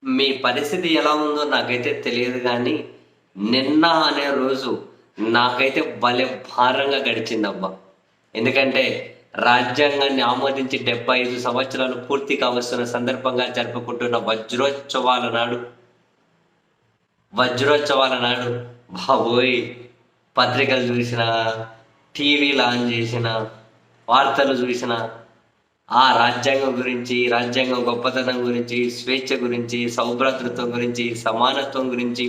మీ పరిస్థితి ఎలా ఉందో నాకైతే తెలియదు గానీ, నిన్న అనే రోజు నాకైతే భలే భారంగా గడిచిందబ్బా! ఎందుకంటే, రాజ్యాంగాన్ని ఆమోదించి 75 సంవత్సరాలు పూర్తి కావస్తున్న సందర్భంగా జరుపుకుంటున్న వజ్రోత్సవాల నాడు బాబోయ్! పత్రికలు చూసినా, టీవీలు ఆన్ చేసినా, వార్తలు చూసినా ఆ రాజ్యాంగం గురించి, రాజ్యాంగం గొప్పతనం గురించి, స్వేచ్ఛ గురించి, సౌభ్రాతృత్వం గురించి, సమానత్వం గురించి,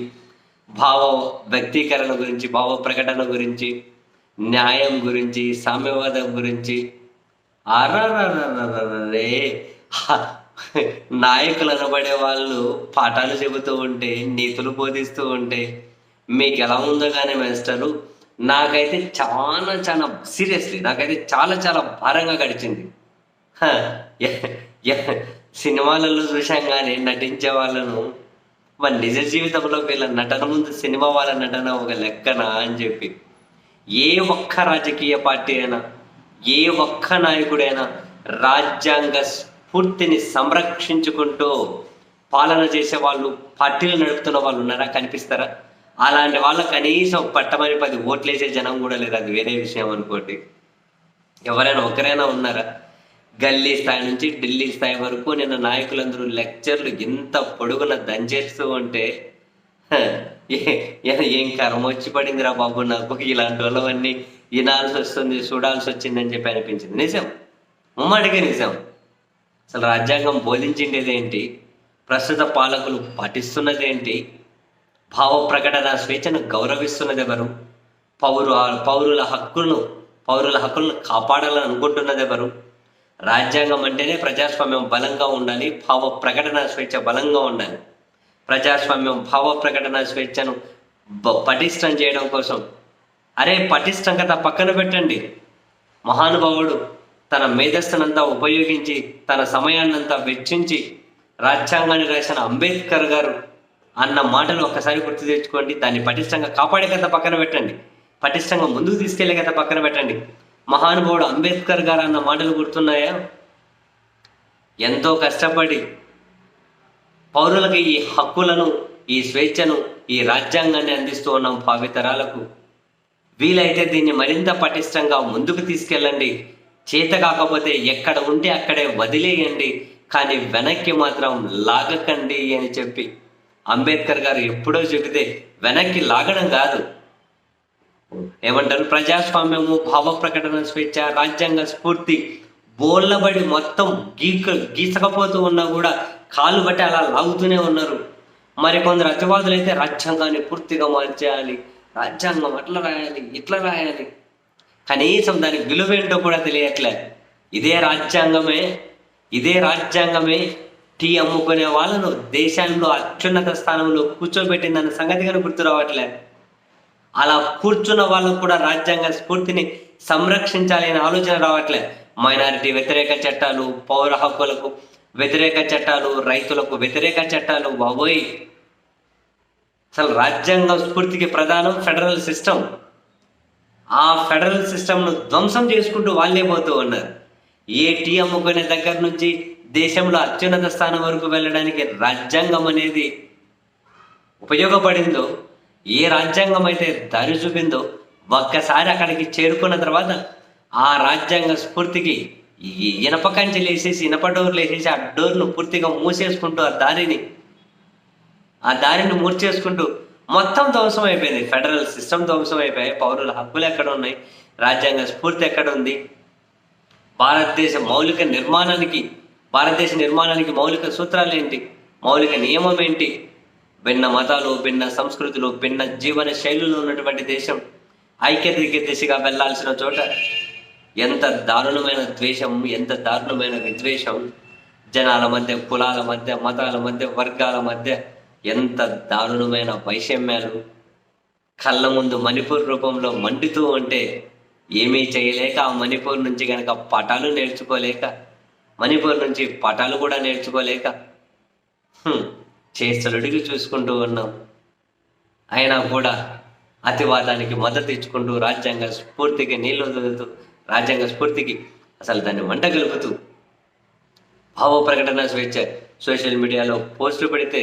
భావ వ్యక్తీకరణ గురించి, భావ ప్రకటన గురించి, న్యాయం గురించి, సామ్యవాదం గురించి అరెరెరెరెరెరే! హ! నాయకులు అనబడే వాళ్ళు పాఠాలు చెబుతూ ఉంటే, నీతులు బోధిస్తూ ఉంటే, మీకెలా ఉందో గానీ మాస్టరు, నాకైతే చాలా సీరియస్‌లీ నాకైతే చాలా భారంగా గడిచింది. హ! యహ్ యహ్ సినిమాలలో చూశాం గానీ, నటించే వాళ్ళను మరి నిజ జీవితంలో వీళ్ళ నటన ముందు సినిమా వాళ్ళ నటన ఒక లెక్కనా అని చెప్పి. ఏ ఒక్క రాజకీయ పార్టీ అయినా, ఏ ఒక్క నాయకుడైనా రాజ్యాంగ స్ఫూర్తిని సంరక్షించుకుంటూ పాలన చేసేవాళ్ళు, పార్టీలు నడుపుతున్న వాళ్ళు ఉన్నారా? కనిపిస్తారా? అలాంటి వాళ్ళకి కనీసం పట్టమని 10 ఓట్లేసే జనం కూడా లేదు. అది వేరే విషయం అనుకోండి. ఎవరైనా ఒకరైనా ఉన్నారా? గల్లీ స్థాయి నుంచి ఢిల్లీ స్థాయి వరకు నిన్న నాయకులందరూ లెక్చర్లు ఇంత పొడుగున దంచేస్తూ ఉంటే హ, ఏం కర్మ వచ్చి పడిందిరా బాబు నాకు ఇలాంటి వాళ్ళవన్నీ వినాల్సి వస్తుంది, చూడాల్సి వచ్చిందని చెప్పి అనిపించింది. నిజం, ముమ్మాటికే నిజం. అసలు రాజ్యాంగం బోధించిండేదేంటి? ప్రస్తుత పాలకులు పాటిస్తున్నదేంటి? భావ ప్రకటన స్వేచ్ఛను గౌరవిస్తున్నది ఎవరు? పౌరు పౌరుల హక్కులను పౌరుల హక్కులను కాపాడాలని అనుకుంటున్నది ఎవరు? రాజ్యాంగం అంటేనే ప్రజాస్వామ్యం బలంగా ఉండాలి, భావ ప్రకటన స్వేచ్ఛ బలంగా ఉండాలి. ప్రజాస్వామ్యం భావ ప్రకటన స్వేచ్ఛను పటిష్టం చేయడం కోసం, అరే పటిష్టం కదా పక్కన పెట్టండి. మహానుభావుడు తన మేధస్సునంతా ఉపయోగించి, తన సమయాన్నంతా వెచ్చించి రాజ్యాంగాన్ని రాసిన అంబేద్కర్ గారు అన్న మాటలు ఒక్కసారి గుర్తు తెచ్చుకోండి. దాన్ని పటిష్టంగా కాపాడే కథ పక్కన పెట్టండి, పటిష్టంగా ముందుకు తీసుకెళ్లే కథ పక్కన పెట్టండి. మహానుభావుడు అంబేద్కర్ గారు అన్న మాటలు గుర్తున్నాయా? ఎంతో కష్టపడి పౌరులకు ఈ హక్కులను, ఈ స్వేచ్ఛను, ఈ రాజ్యాంగాన్ని అందిస్తూ ఉన్నాం భావితరాలకు. వీలైతే దీన్ని మరింత పటిష్టంగా ముందుకు తీసుకెళ్ళండి. చేత కాకపోతే ఎక్కడ ఉంటే అక్కడే వదిలేయండి, కానీ వెనక్కి మాత్రం లాగకండి అని చెప్పి అంబేద్కర్ గారు ఎప్పుడో చెబితే, వెనక్కి లాగడం కాదు, ఏమంటారు, ప్రజాస్వామ్యము, భావ ప్రకటన స్వేచ్ఛ, రాజ్యాంగ స్ఫూర్తి బోళ్ళబడి మొత్తం గీసకపోతూ ఉన్నా కూడా కాళ్ళు బట్టి అలా లాగుతూనే ఉన్నారు. మరి కొందరు అతివాదులు అయితే రాజ్యాంగాన్ని పూర్తిగా మార్చేయాలి, రాజ్యాంగం అట్లా రాయాలి, ఇట్లా రాయాలి, కనీసం దాని విలువేంటో కూడా తెలియట్లే. ఇదే రాజ్యాంగమే టీ అమ్ముకునే వాళ్ళను దేశంలో అత్యున్నత స్థానంలో కూర్చోబెట్టిందన్న సంగతి కానీ గుర్తు రావట్లే. అలా కూర్చున్న వాళ్ళకు కూడా రాజ్యాంగ స్ఫూర్తిని సంరక్షించాలి అనే ఆలోచన రావట్లే. మైనారిటీ వ్యతిరేక చట్టాలు, పౌర హక్కులకు వ్యతిరేక చట్టాలు, రైతులకు వ్యతిరేక చట్టాలు, బాబోయ్! అసలు రాజ్యాంగ స్ఫూర్తికి ప్రధానం ఫెడరల్ సిస్టమ్. ఆ ఫెడరల్ సిస్టమ్ను ధ్వంసం చేసుకుంటూ వాళ్ళే పోతూ ఉన్నారు. ఏ టీ అమ్ముకునే దగ్గర నుంచి దేశంలో అత్యున్నత స్థానం వరకు వెళ్ళడానికి రాజ్యాంగం అనేది ఉపయోగపడిందో, ఏ రాజ్యాంగం అయితే దారి చూపిందో, ఒక్కసారి అక్కడికి చేరుకున్న తర్వాత ఆ రాజ్యాంగ స్ఫూర్తికి ఇనప కంచెలు వేసేసి, ఇనప డోర్లు వేసేసి ఆ డోర్ను పూర్తిగా మూసేసుకుంటూ ఆ దారిని మూర్చేసుకుంటూ మొత్తం ధ్వంసం అయిపోయింది. ఫెడరల్ సిస్టమ్ ధ్వంసం అయిపోయాయి. పౌరుల హక్కులు ఎక్కడ ఉన్నాయి? రాజ్యాంగ స్ఫూర్తి ఎక్కడ ఉంది? భారతదేశ నిర్మాణానికి మౌలిక సూత్రాలు ఏంటి? మౌలిక నియమం ఏంటి? భిన్న మతాలు, భిన్న సంస్కృతులు, భిన్న జీవన శైలులు ఉన్నటువంటి దేశం ఐక్యతకి దిశగా వెళ్లాల్సిన చోట ఎంత దారుణమైన ద్వేషం, ఎంత దారుణమైన విద్వేషం, జనాల మధ్య, కులాల మధ్య, మతాల మధ్య, వర్గాల మధ్య ఎంత దారుణమైన వైషమ్యాలు కళ్ళ ముందు మణిపూర్ రూపంలో మండుతూ ఉంటే ఏమీ చేయలేక, ఆ మణిపూర్ నుంచి కనుక పాఠాలు నేర్చుకోలేక, మణిపూర్ నుంచి పాఠాలు కూడా నేర్చుకోలేక చేష్టలుడికి చూసుకుంటూ ఉన్నాం. అయినా కూడా అతివాదానికి మద్దతు ఇచ్చుకుంటూ, రాజ్యాంగ స్ఫూర్తికి నీళ్లు వదులుతూ, రాజ్యాంగ స్ఫూర్తికి అసలు దాన్ని మంట గలుపుతూ భావ ప్రకటన స్వేచ్ఛ. సోషల్ మీడియాలో పోస్టులు పెడితే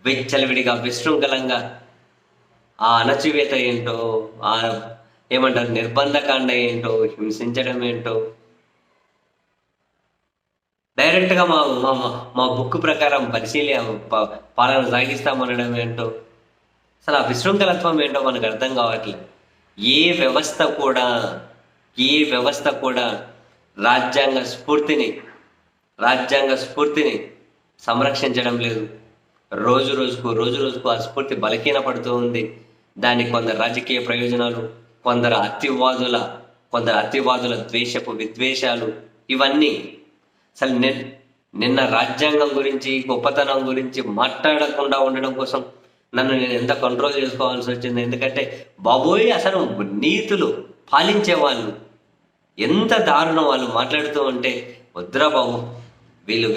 విచ్చలవిడిగా విశృంఖలంగా ఆ అణచివేత ఏంటో, ఆ ఏమంటారు నిర్బంధకాండ ఏంటో, హింసించడం ఏంటో, డైరెక్ట్గా మా మా మా బుక్ ప్రకారం పాలన సాగిస్తామనడం ఏంటో, అసలు ఆ విశృంఖలత్వం ఏంటో మనకు అర్థం కావట్లేదు. ఏ వ్యవస్థ కూడా ఏ వ్యవస్థ కూడా రాజ్యాంగ స్ఫూర్తిని రాజ్యాంగ స్ఫూర్తిని సంరక్షించడం లేదు. రోజు రోజుకు ఆ స్ఫూర్తి బలహీనపడుతూ ఉంది. దానికి కొందరు రాజకీయ ప్రయోజనాలు, కొందరు అతివాదుల ద్వేషపు విద్వేషాలు, ఇవన్నీ అసలు నిన్న రాజ్యాంగం గురించి, గొప్పతనం గురించి మాట్లాడకుండా ఉండడం కోసం నన్ను నేను ఎంత కంట్రోల్ చేసుకోవాల్సి వచ్చింది. ఎందుకంటే బాబోయ్, అసలు నీతులు పాలించే వాళ్ళు ఎంత దారుణం వాళ్ళు మాట్లాడుతూ ఉంటే, వద్దురా బాబు, వీళ్ళు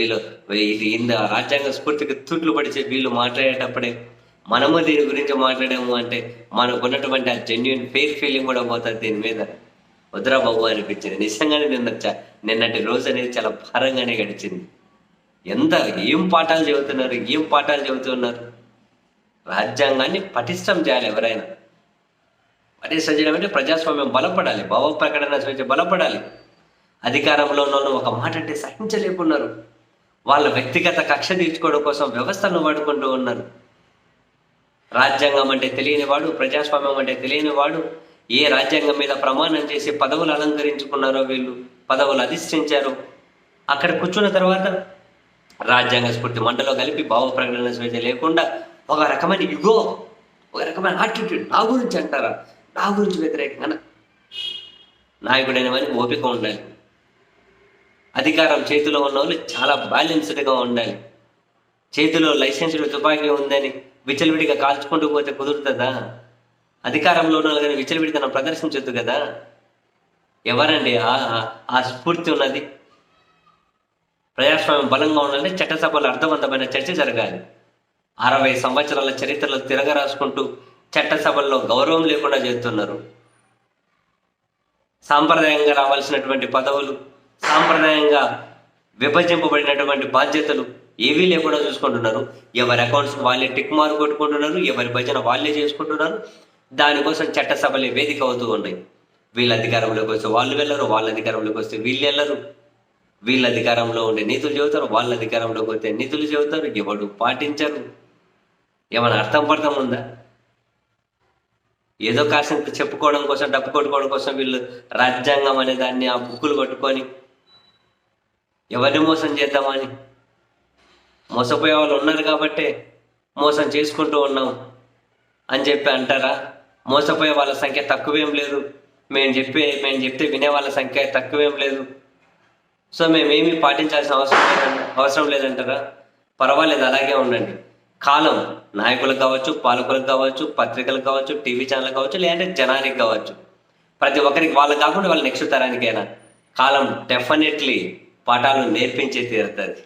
ఇది రాజ్యాంగ స్ఫూర్తికి తూట్లు పడిచే వీళ్ళు మాట్లాడేటప్పుడే మనము దీని గురించి మాట్లాడాము అంటే మనకు ఉన్నటువంటి ఆ జెన్యున్ ఫెయిర్ ఫీలింగ్ కూడా పోతుంది దీని మీద. వద్దురా బాబు అనిపించింది. నిజంగానే నిన్నటి రోజు అనేది చాలా భారంగానే గడిచింది. ఏం పాఠాలు చెబుతున్నారు. రాజ్యాంగాన్ని పటిష్టం చేయాలి. ఎవరైనా పటిష్టం చేయడం అంటే ప్రజాస్వామ్యం బలపడాలి, భావ ప్రకటన స్వేచ్ఛ బలపడాలి. అధికారంలో ఉన్న ఒక మాట అంటే సహించలేకున్నారు. వాళ్ళ వ్యక్తిగత కక్ష తీర్చుకోవడం కోసం వ్యవస్థను వాడుకుంటూ ఉన్నారు. రాజ్యాంగం అంటే తెలియనివాడు, ప్రజాస్వామ్యం అంటే తెలియనివాడు ఏ రాజ్యాంగం మీద ప్రమాణం చేసి పదవులు అలంకరించుకున్నారో, వీళ్ళు పదవులు అధిష్ఠించారు, అక్కడ కూర్చున్న తర్వాత రాజ్యాంగ స్ఫూర్తి మంటలో కలిపి భావ ప్రకటన స్వేచ్ఛ లేకుండా ఒక రకమైన యుగో, ఒక రకమైన యాటిట్యూడ్, నా గురించి అంటారా, నా గురించి వ్యతిరేకంగా. నాయకుడైన వారికి ఓపిక ఉండాలి. అధికారం చేతిలో ఉన్న వాళ్ళు చాలా బ్యాలెన్స్డ్గా ఉండాలి. చేతిలో లైసెన్స్డ్ తుపాకీ ఉందని విచలవిడిగా కాల్చుకుంటూ పోతే కుదురుతుందా? అధికారంలో ఉన్న కానీ విచలవిడితనం ప్రదర్శించొద్దు కదా. ఎవరండి ఆ స్ఫూర్తి ఉన్నది? ప్రజాస్వామ్యం బలంగా ఉండాలంటే చట్టసభలో అర్థవంతమైన చర్చ జరగాలి. 60 సంవత్సరాల చరిత్రలో తిరగరాసుకుంటూ చట్టసభల్లో గౌరవం లేకుండా చేస్తున్నారు. సాంప్రదాయంగా రావాల్సినటువంటి పదవులు, సాంప్రదాయంగా విభజింపబడినటువంటి బాధ్యతలు ఏవీ లేకుండా చూసుకుంటున్నారు. ఎవరి అకౌంట్స్ వాళ్ళే టిక్ మార్క్ కొట్టుకుంటున్నారు, ఎవరి భజన వాళ్ళే చేసుకుంటున్నారు. దానికోసం చట్టసభలే వేదిక అవుతూ ఉన్నాయి. వీళ్ళ అధికారంలోకి వస్తే వాళ్ళు వెళ్ళరు, వాళ్ళ అధికారంలోకి వస్తే వీళ్ళు వెళ్ళరు. వీళ్ళ అధికారంలో ఉండే నీతులు చెబుతారు, వాళ్ళ అధికారంలోకి వస్తే నీతులు చెబుతారు. ఎవడు పాటించరు. ఏమైనా అర్థం ఉందా? ఏదో కాసింత చెప్పుకోవడం కోసం, డబ్బు కొట్టుకోవడం కోసం వీళ్ళు రాజ్యాంగం అనే దాన్ని ఆ బుక్కులు కొట్టుకొని ఎవరిని మోసం చేద్దామని, మోసపోయే వాళ్ళు ఉన్నారు కాబట్టే మోసం చేసుకుంటూ ఉన్నాం అని చెప్పి అంటారా? మోసపోయే వాళ్ళ సంఖ్య తక్కువేం లేదు, మేము చెప్తే వినే వాళ్ళ సంఖ్య తక్కువేం లేదు. సో మేమేమీ పాటించాల్సిన అవసరం లేదంటారా? పర్వాలేదు, అలాగే ఉండండి. కాలం నాయకులకు కావచ్చు, పాలకులకు కావచ్చు, పత్రికలకు కావచ్చు, టీవీ ఛానల్ కావచ్చు, లేదంటే జనానికి కావచ్చు, ప్రతి ఒక్కరికి, వాళ్ళు కాకుండా వాళ్ళ నెక్స్ట్ తరానికైనా కాలం డెఫినెట్లీ పాఠాలు నేర్పించే తీరుతుంది.